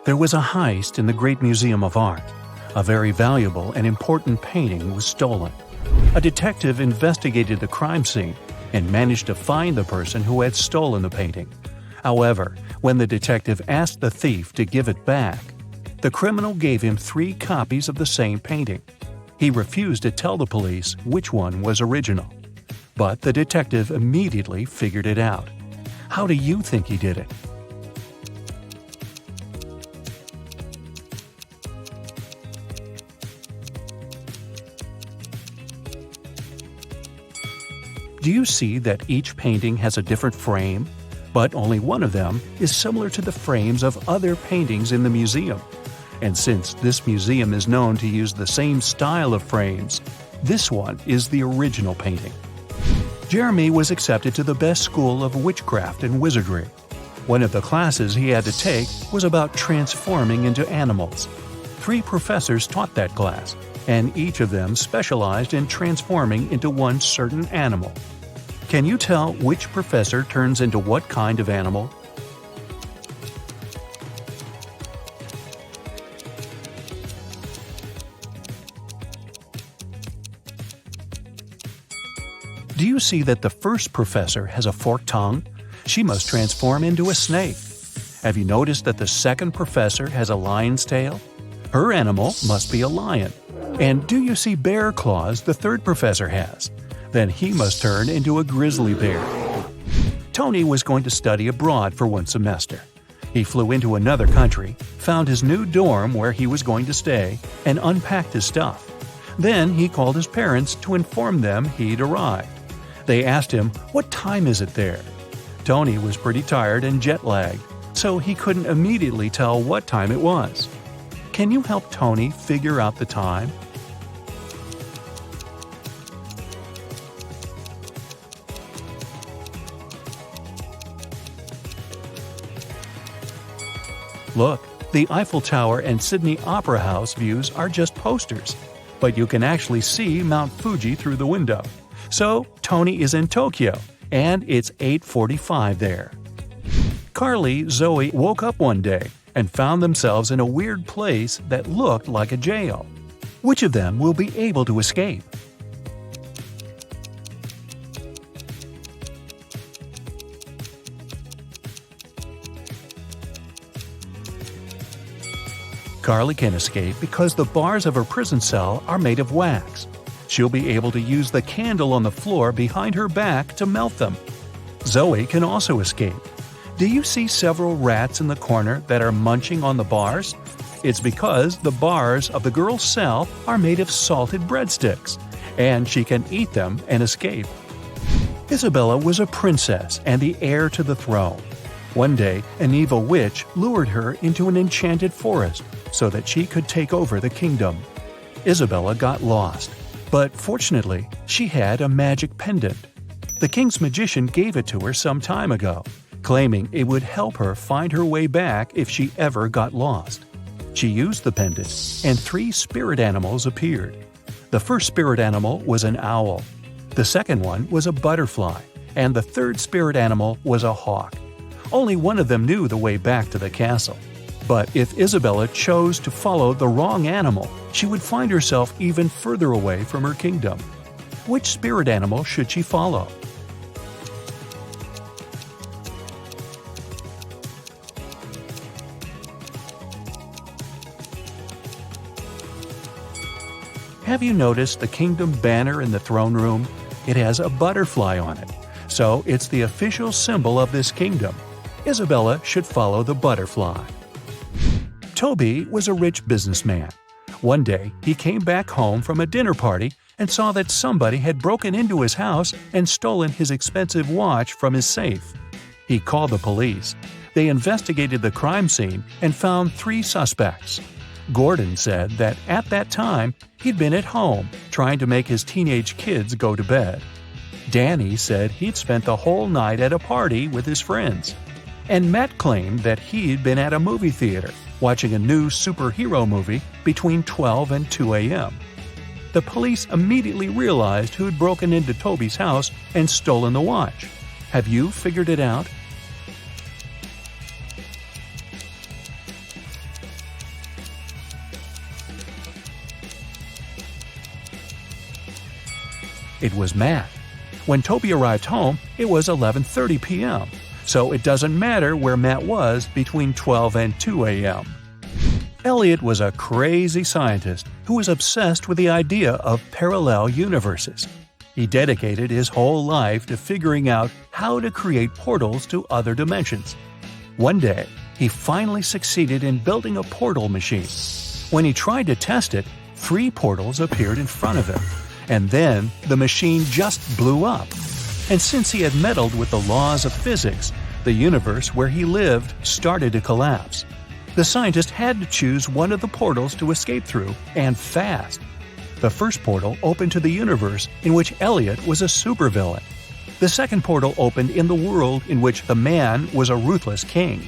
There was a heist in the Great Museum of Art. A very valuable and important painting was stolen. A detective investigated the crime scene and managed to find the person who had stolen the painting. However, when the detective asked the thief to give it back, the criminal gave him 3 copies of the same painting. He refused to tell the police which one was original. But the detective immediately figured it out. How do you think he did it? Do you see that each painting has a different frame? But only one of them is similar to the frames of other paintings in the museum. And since this museum is known to use the same style of frames, this one is the original painting. Jeremy was accepted to the best school of witchcraft and wizardry. One of the classes he had to take was about transforming into animals. 3 professors taught that class, and each of them specialized in transforming into one certain animal. Can you tell which professor turns into what kind of animal? Do you see that the first professor has a forked tongue? She must transform into a snake. Have you noticed that the second professor has a lion's tail? Her animal must be a lion. And do you see bear claws the third professor has? Then he must turn into a grizzly bear. Tony was going to study abroad for 1 semester. He flew into another country, found his new dorm where he was going to stay, and unpacked his stuff. Then he called his parents to inform them he'd arrived. They asked him, "What time is it there?" Tony was pretty tired and jet-lagged, so he couldn't immediately tell what time it was. Can you help Tony figure out the time? Look, the Eiffel Tower and Sydney Opera House views are just posters, but you can actually see Mount Fuji through the window. So, Tony is in Tokyo, and it's 8:45 there. Carly, Zoe woke up one day and found themselves in a weird place that looked like a jail. Which of them will be able to escape? Carly can escape because the bars of her prison cell are made of wax. She'll be able to use the candle on the floor behind her back to melt them. Zoe can also escape. Do you see several rats in the corner that are munching on the bars? It's because the bars of the girl's cell are made of salted breadsticks, and she can eat them and escape. Isabella was a princess and the heir to the throne. One day, an evil witch lured her into an enchanted forest so that she could take over the kingdom. Isabella got lost, but fortunately, she had a magic pendant. The king's magician gave it to her some time ago, claiming it would help her find her way back if she ever got lost. She used the pendant, and 3 spirit animals appeared. The first spirit animal was an owl. The second one was a butterfly, and the third spirit animal was a hawk. Only one of them knew the way back to the castle. But if Isabella chose to follow the wrong animal, she would find herself even further away from her kingdom. Which spirit animal should she follow? Have you noticed the kingdom banner in the throne room? It has a butterfly on it, so it's the official symbol of this kingdom. Isabella should follow the butterfly. Toby was a rich businessman. One day, he came back home from a dinner party and saw that somebody had broken into his house and stolen his expensive watch from his safe. He called the police. They investigated the crime scene and found 3 suspects. Gordon said that at that time, he'd been at home trying to make his teenage kids go to bed. Danny said he'd spent the whole night at a party with his friends. And Matt claimed that he'd been at a movie theater watching a new superhero movie between 12 and 2 a.m. The police immediately realized who'd broken into Toby's house and stolen the watch. Have you figured it out? It was Matt. When Toby arrived home, it was 11:30 p.m., so it doesn't matter where Matt was between 12 and 2 a.m. Elliot was a crazy scientist who was obsessed with the idea of parallel universes. He dedicated his whole life to figuring out how to create portals to other dimensions. One day, he finally succeeded in building a portal machine. When he tried to test it, 3 portals appeared in front of him, and then the machine just blew up. And since he had meddled with the laws of physics, the universe where he lived started to collapse. The scientist had to choose one of the portals to escape through, and fast. The first portal opened to the universe in which Elliot was a supervillain. The second portal opened in the world in which the man was a ruthless king.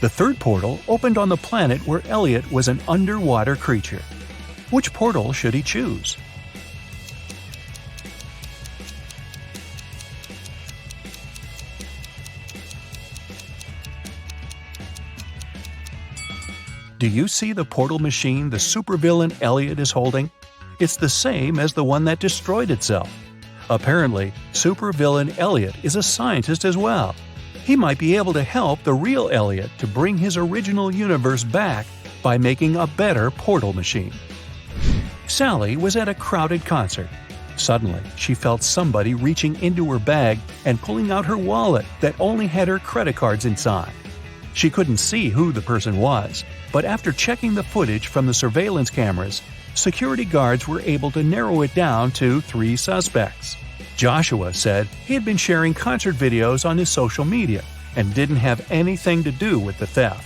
The third portal opened on the planet where Elliot was an underwater creature. Which portal should he choose? Do you see the portal machine the supervillain Elliot is holding? It's the same as the one that destroyed itself. Apparently, supervillain Elliot is a scientist as well. He might be able to help the real Elliot to bring his original universe back by making a better portal machine. Sally was at a crowded concert. Suddenly, she felt somebody reaching into her bag and pulling out her wallet that only had her credit cards inside. She couldn't see who the person was, but after checking the footage from the surveillance cameras, security guards were able to narrow it down to 3 suspects. Joshua said he had been sharing concert videos on his social media and didn't have anything to do with the theft.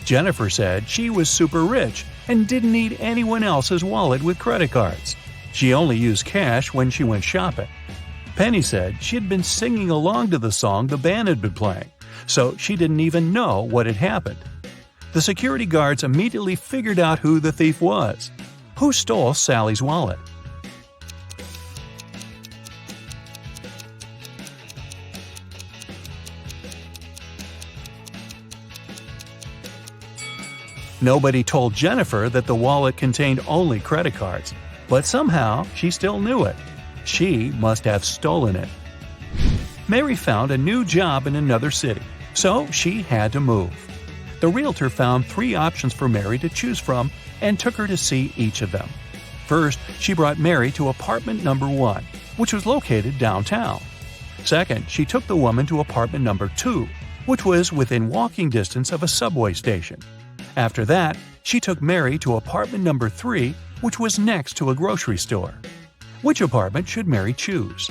Jennifer said she was super rich and didn't need anyone else's wallet with credit cards. She only used cash when she went shopping. Penny said she had been singing along to the song the band had been playing, so she didn't even know what had happened. The security guards immediately figured out who the thief was. Who stole Sally's wallet? Nobody told Jennifer that the wallet contained only credit cards, but somehow she still knew it. She must have stolen it. Mary found a new job in another city, so she had to move. The realtor found 3 options for Mary to choose from and took her to see each of them. First, she brought Mary to apartment number 1, which was located downtown. Second, she took the woman to apartment number 2, which was within walking distance of a subway station. After that, she took Mary to apartment number 3, which was next to a grocery store. Which apartment should Mary choose?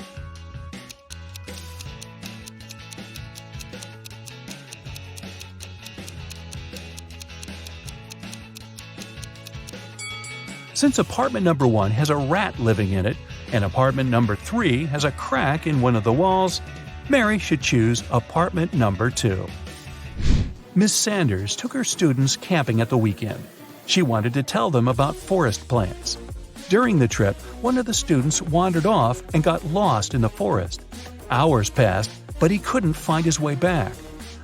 Since apartment number 1 has a rat living in it, and apartment number 3 has a crack in one of the walls, Mary should choose apartment number 2. Miss Sanders took her students camping at the weekend. She wanted to tell them about forest plants. During the trip, one of the students wandered off and got lost in the forest. Hours passed, but he couldn't find his way back.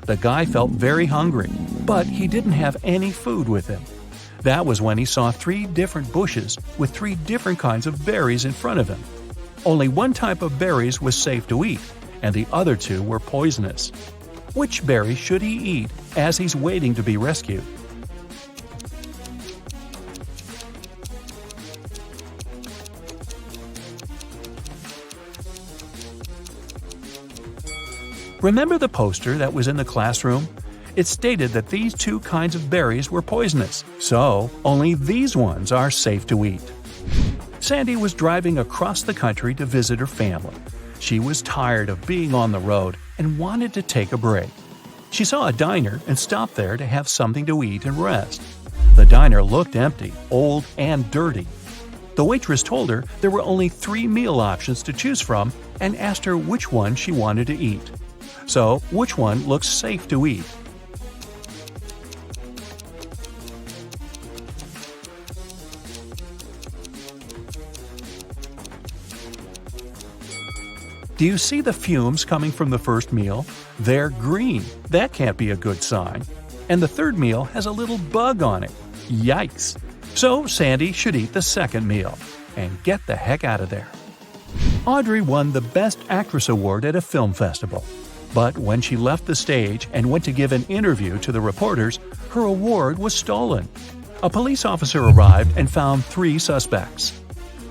The guy felt very hungry, but he didn't have any food with him. That was when he saw 3 different bushes with 3 different kinds of berries in front of him. Only one type of berries was safe to eat, and the other 2 were poisonous. Which berry should he eat as he's waiting to be rescued? Remember the poster that was in the classroom? It stated that these 2 kinds of berries were poisonous, so only these ones are safe to eat. Sandy was driving across the country to visit her family. She was tired of being on the road and wanted to take a break. She saw a diner and stopped there to have something to eat and rest. The diner looked empty, old, and dirty. The waitress told her there were only 3 meal options to choose from and asked her which one she wanted to eat. So, which one looks safe to eat? Do you see the fumes coming from the first meal? They're green. That can't be a good sign. And the third meal has a little bug on it. Yikes! So Sandy should eat the second meal and get the heck out of there. Audrey won the Best Actress award at a film festival. But when she left the stage and went to give an interview to the reporters, her award was stolen. A police officer arrived and found 3 suspects.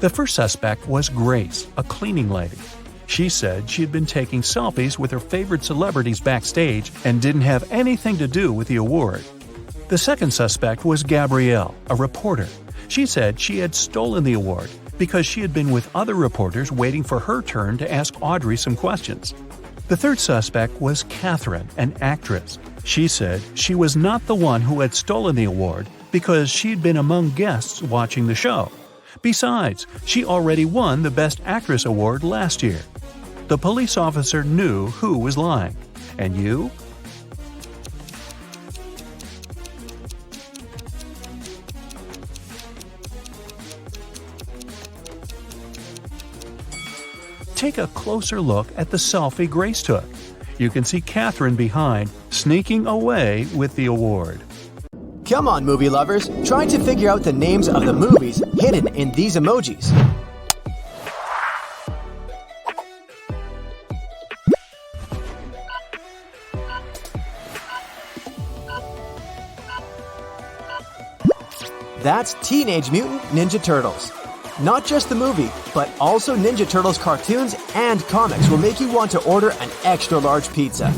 The first suspect was Grace, a cleaning lady. She said she had been taking selfies with her favorite celebrities backstage and didn't have anything to do with the award. The second suspect was Gabrielle, a reporter. She said she had stolen the award because she had been with other reporters waiting for her turn to ask Audrey some questions. The third suspect was Catherine, an actress. She said she was not the one who had stolen the award because she'd been among guests watching the show. Besides, she already won the Best Actress award last year. The police officer knew who was lying. And you? Take a closer look at the selfie Grace took. You can see Catherine behind, sneaking away with the award. Come on, movie lovers, try to figure out the names of the movies hidden in these emojis. That's Teenage Mutant Ninja Turtles. Not just the movie, but also Ninja Turtles cartoons and comics will make you want to order an extra large pizza.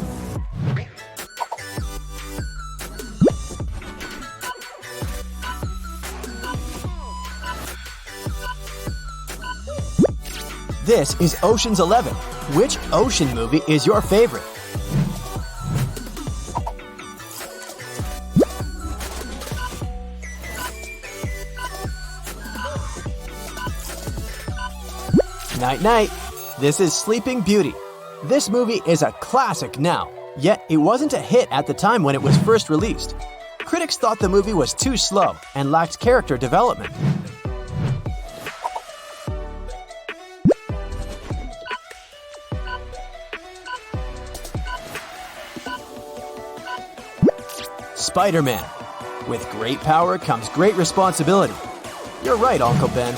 This is Ocean's 11. Which ocean movie is your favorite? Night night. This is Sleeping Beauty. This movie is a classic now, yet it wasn't a hit at the time when it was first released. Critics thought the movie was too slow and lacked character development. Spider-Man. With great power comes great responsibility. You're right, Uncle Ben.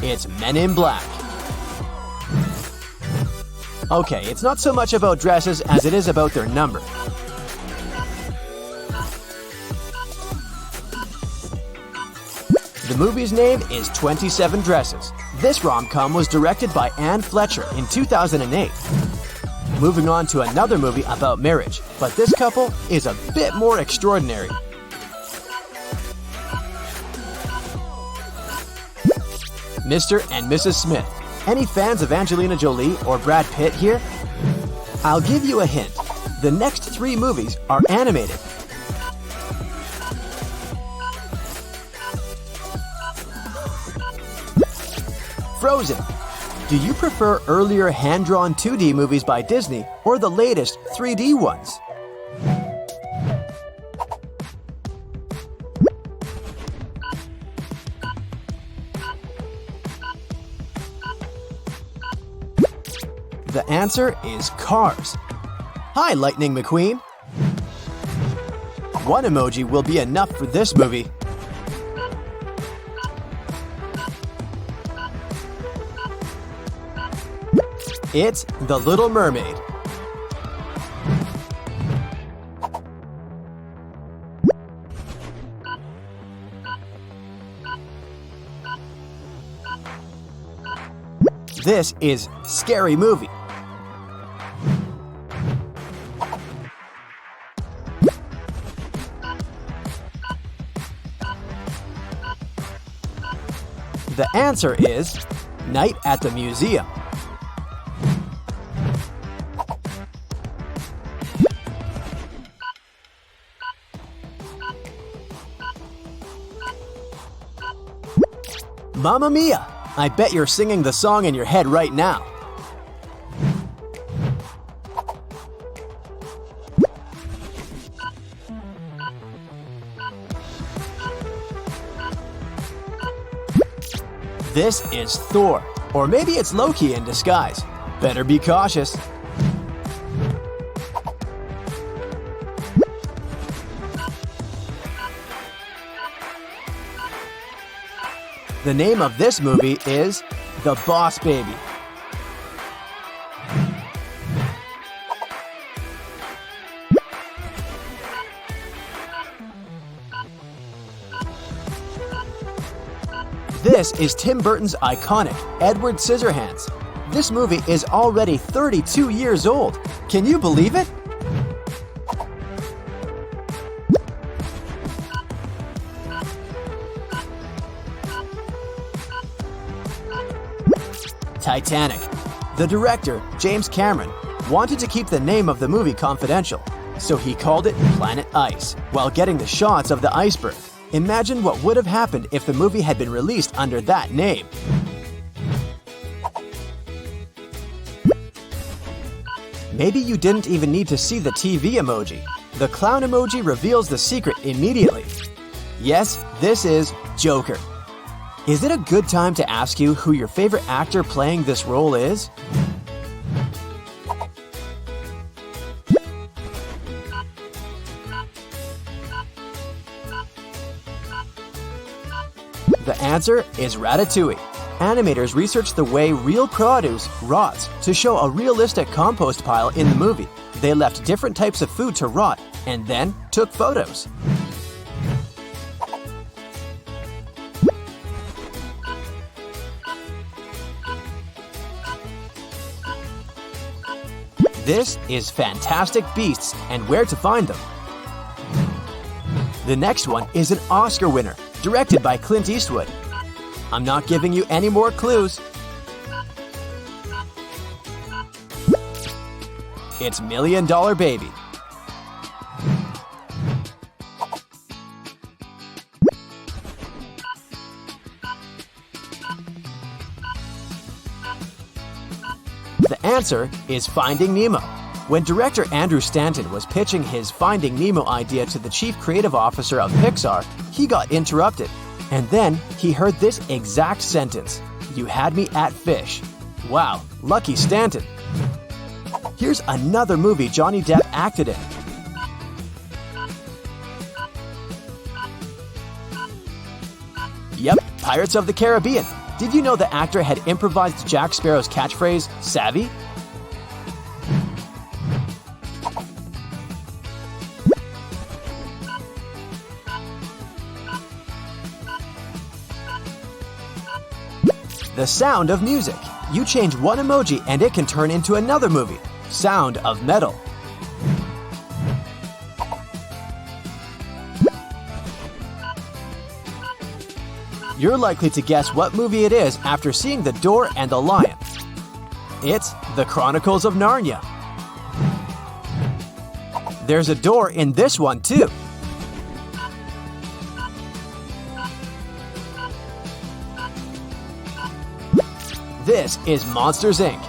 It's Men in Black. Okay, it's not so much about dresses as it is about their number. The movie's name is 27 Dresses. This rom-com was directed by Anne Fletcher in 2008. Moving on to another movie about marriage, but this couple is a bit more extraordinary. Mr. and Mrs. Smith. Any fans of Angelina Jolie or Brad Pitt here? I'll give you a hint. The next 3 movies are animated. Frozen. Do you prefer earlier hand-drawn 2D movies by Disney or the latest 3D ones? The answer is Cars. Hi, Lightning McQueen. 1 emoji will be enough for this movie. It's The Little Mermaid. This is Scary Movie. The answer is Night at the Museum. Mamma Mia! I bet you're singing the song in your head right now. This is Thor, or maybe it's Loki in disguise. Better be cautious. The name of this movie is The Boss Baby. This is Tim Burton's iconic Edward Scissorhands. This movie is already 32 years old. Can you believe it? Titanic. The director, James Cameron, wanted to keep the name of the movie confidential, so he called it Planet Ice while getting the shots of the iceberg. Imagine what would have happened if the movie had been released under that name. Maybe you didn't even need to see the TV emoji. The clown emoji reveals the secret immediately. Yes, this is Joker. Is it a good time to ask you who your favorite actor playing this role is? The answer is Ratatouille. Animators researched the way real produce rots to show a realistic compost pile in the movie. They left different types of food to rot and then took photos. This is Fantastic Beasts and Where to Find Them. The next one is an Oscar winner, directed by Clint Eastwood. I'm not giving you any more clues. It's $1 Million Baby. The answer is Finding Nemo. When director Andrew Stanton was pitching his Finding Nemo idea to the chief creative officer of Pixar, he got interrupted. And then he heard this exact sentence: "You had me at fish." Wow, lucky Stanton. Here's another movie Johnny Depp acted in. Yep, Pirates of the Caribbean. Did you know the actor had improvised Jack Sparrow's catchphrase, "Savvy"? The Sound of Music. You change one emoji and it can turn into another movie. Sound of Metal. You're likely to guess what movie it is after seeing The Door and the Lion. It's The Chronicles of Narnia. There's a door in this one too. This is Monsters, Inc.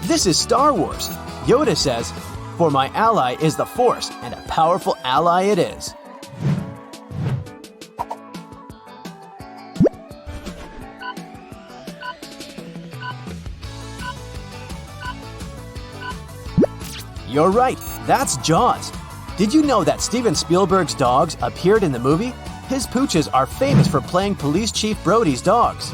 This is Star Wars. Yoda says, "For my ally is the Force, and a powerful ally it is." You're right, that's Jaws. Did you know that Steven Spielberg's dogs appeared in the movie? His pooches are famous for playing Police Chief Brody's dogs.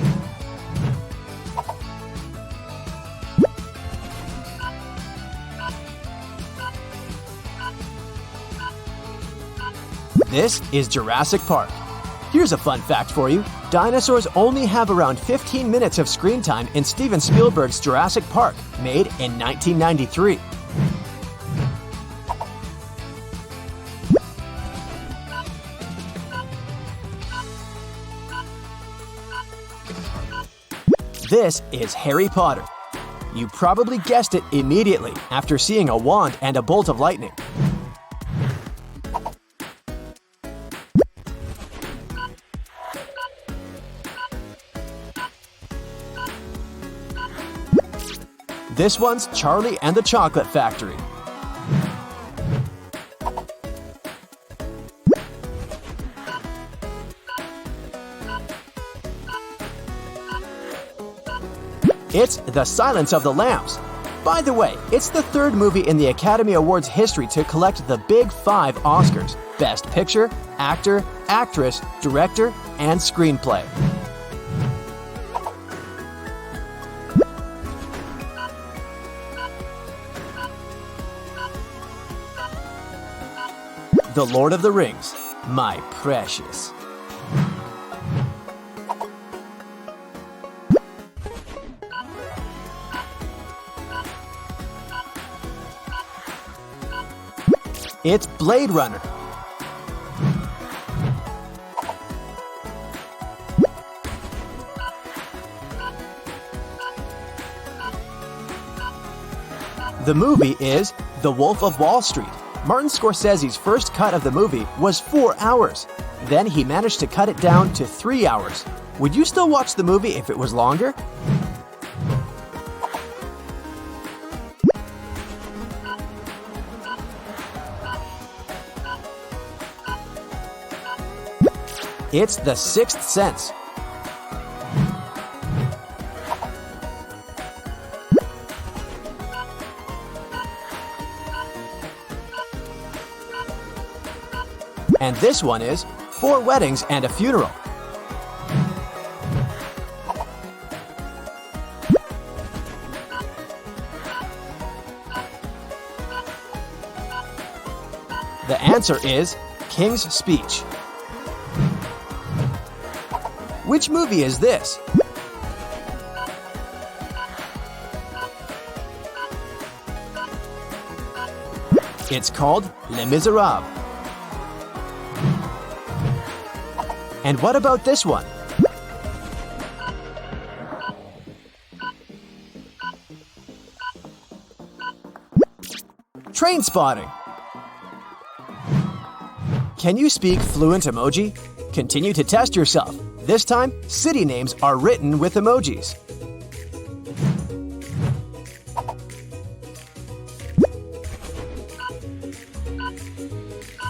This is Jurassic Park. Here's a fun fact for you. Dinosaurs only have around 15 minutes of screen time in Steven Spielberg's Jurassic Park, made in 1993. This is Harry Potter. You probably guessed it immediately after seeing a wand and a bolt of lightning. This one's Charlie and the Chocolate Factory. It's The Silence of the Lambs. By the way, it's the third movie in the Academy Awards history to collect the Big Five Oscars: Best Picture, Actor, Actress, Director, and Screenplay. The Lord of the Rings, my precious. It's Blade Runner. The movie is The Wolf of Wall Street. Martin Scorsese's first cut of the movie was 4 hours. Then he managed to cut it down to 3 hours. Would you still watch the movie if it was longer? It's The Sixth Sense. And this one is 4 Weddings and a Funeral. The answer is King's Speech. Which movie is this? It's called Les Miserables. And what about this one? Trainspotting. Can you speak fluent emoji? Continue to test yourself. This time, city names are written with emojis.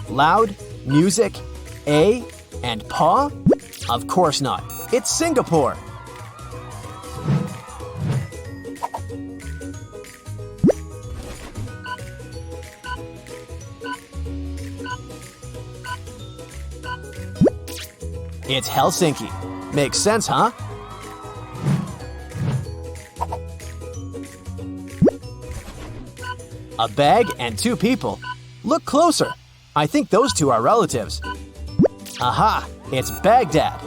Loud, music, A, and paw? Of course not. It's Singapore. It's Helsinki. Makes sense, huh? A bag and 2 people. Look closer. I think those 2 are relatives. Aha! It's Baghdad.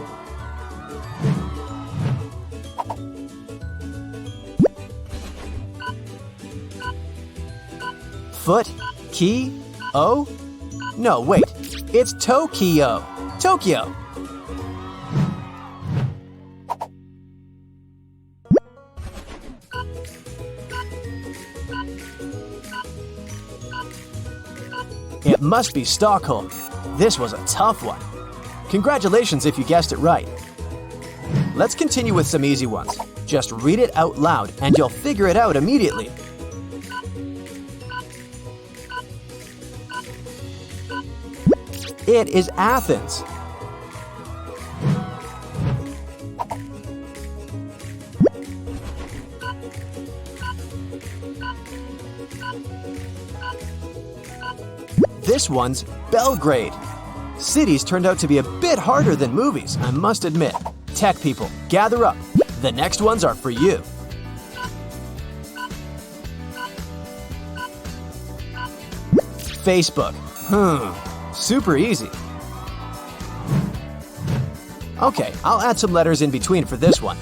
Foot, key, O? No, wait. It's Tokyo. Tokyo. It must be Stockholm. This was a tough one. Congratulations if you guessed it right. Let's continue with some easy ones. Just read it out loud and you'll figure it out immediately. It is Athens. This one's Belgrade. Cities turned out to be a bit harder than movies, I must admit. Tech people, gather up. The next ones are for you. Facebook. Super easy. Okay, I'll add some letters in between for this one.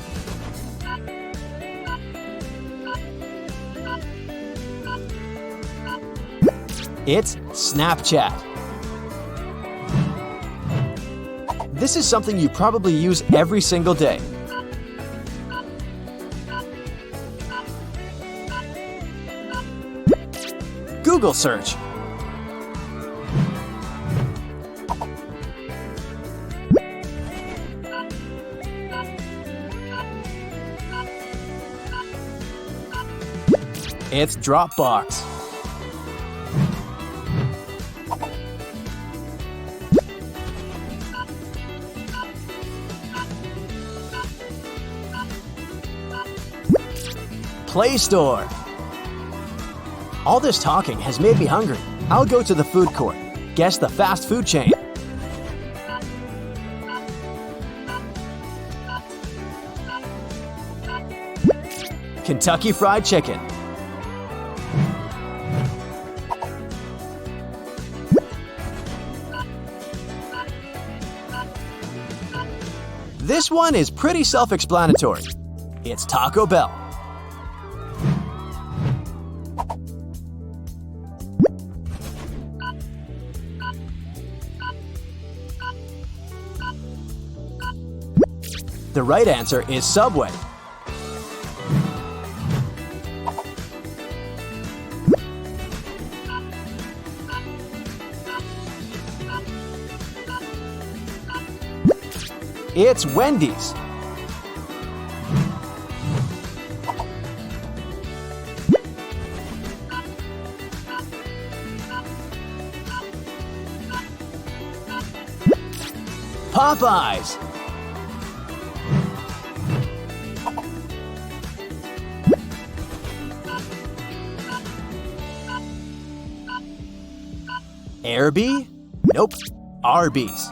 It's Snapchat. This is something you probably use every single day. Google search. It's Dropbox. Play Store. All this talking has made me hungry. I'll go to the food court. Guess the fast food chain. Kentucky Fried Chicken. This one is pretty self-explanatory. It's Taco Bell. The right answer is Subway. It's Wendy's. Popeyes. Airby? Nope. Arby's.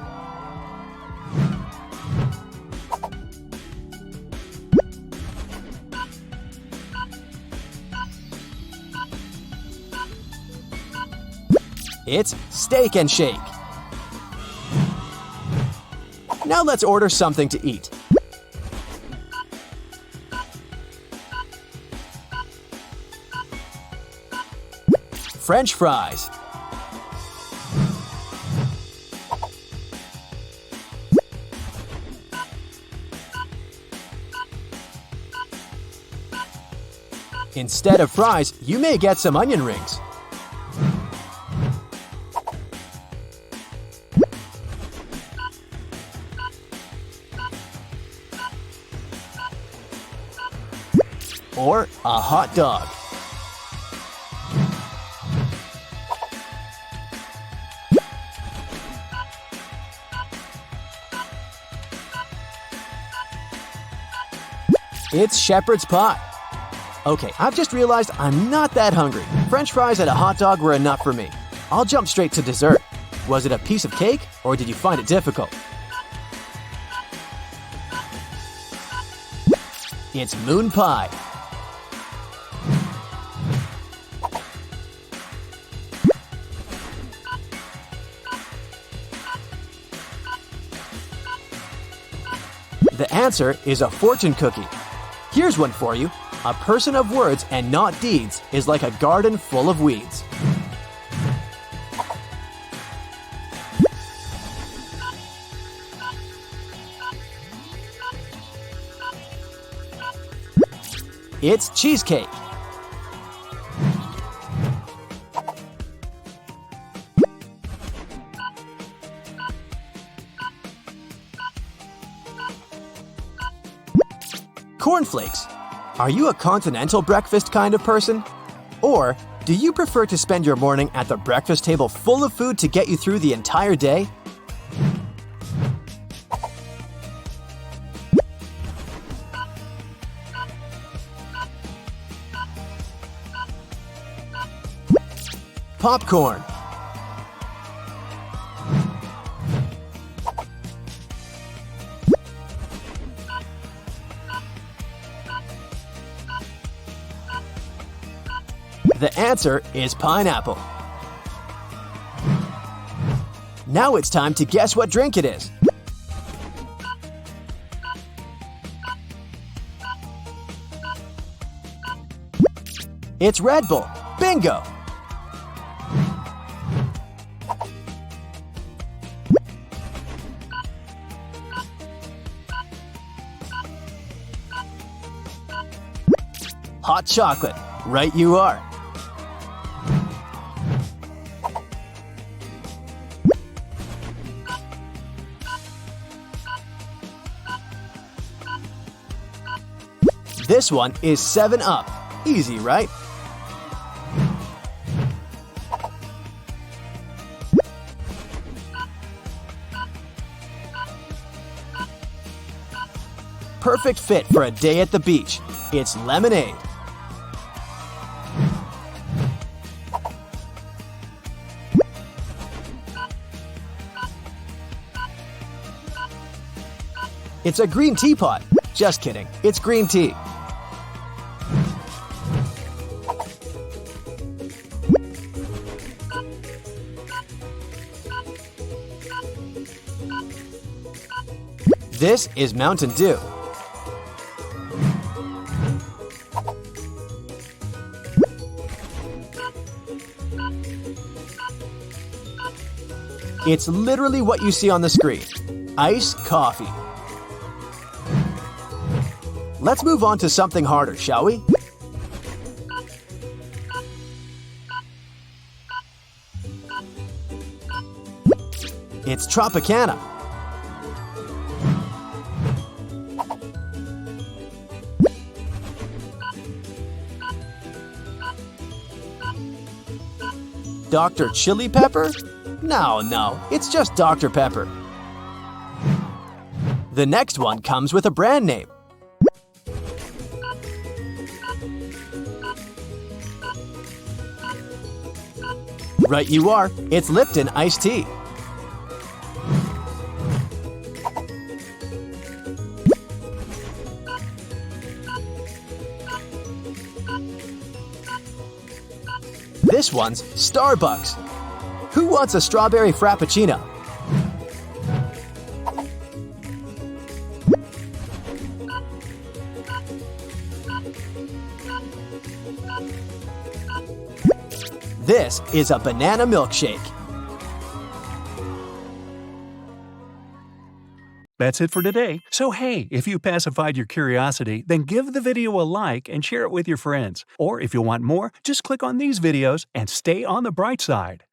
It's Steak and Shake. Now let's order something to eat. French fries. Instead of fries, you may get some onion rings. Or a hot dog. It's shepherd's pie. Okay, I've just realized I'm not that hungry. French fries and a hot dog were enough for me. I'll jump straight to dessert. Was it a piece of cake, or did you find it difficult? It's moon pie. The answer is a fortune cookie. Here's one for you. A person of words and not deeds is like a garden full of weeds. It's cheesecake. Cornflakes. Are you a continental breakfast kind of person? Or do you prefer to spend your morning at the breakfast table full of food to get you through the entire day? Popcorn. The answer is pineapple. Now it's time to guess what drink it is. It's Red Bull. Bingo! Hot chocolate. Right you are. This one is 7-Up. Easy, right? Perfect fit for a day at the beach. It's lemonade. It's a green teapot. Just kidding, it's green tea. This is Mountain Dew. It's literally what you see on the screen. Iced coffee. Let's move on to something harder, shall we? It's Tropicana. Dr. Chili Pepper? No, it's just Dr. Pepper. The next one comes with a brand name. Right you are, it's Lipton iced tea. This one's Starbucks. Who wants a strawberry frappuccino? This is a banana milkshake. That's it for today. So hey, if you pacified your curiosity, then give the video a like and share it with your friends. Or if you want more, just click on these videos and stay on the bright side.